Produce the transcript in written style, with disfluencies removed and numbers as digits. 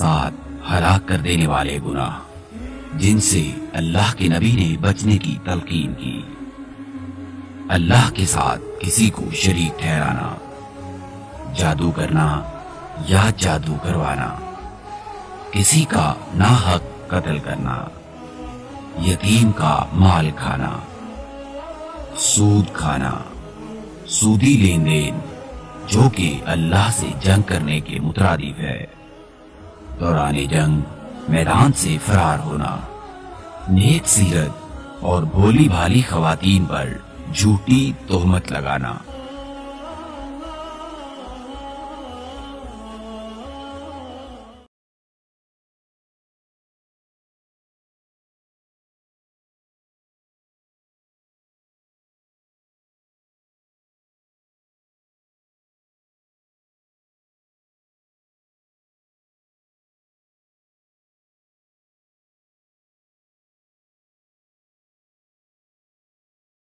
سات ہلاک کر دینے والے گناہ جن سے اللہ کے نبی نے بچنے کی تلقین کی۔ اللہ کے ساتھ کسی کو شریک ٹھہرانا، جادو کرنا یا جادو کروانا، کسی کا ناحق قتل کرنا، یتیم کا مال کھانا، سود کھانا، سودی لین دین جو کہ اللہ سے جنگ کرنے کے مترادف ہے، دوران جنگ میدان سے فرار ہونا، نیک سیرت اور بھولی بھالی خواتین پر جھوٹی تہمت لگانا،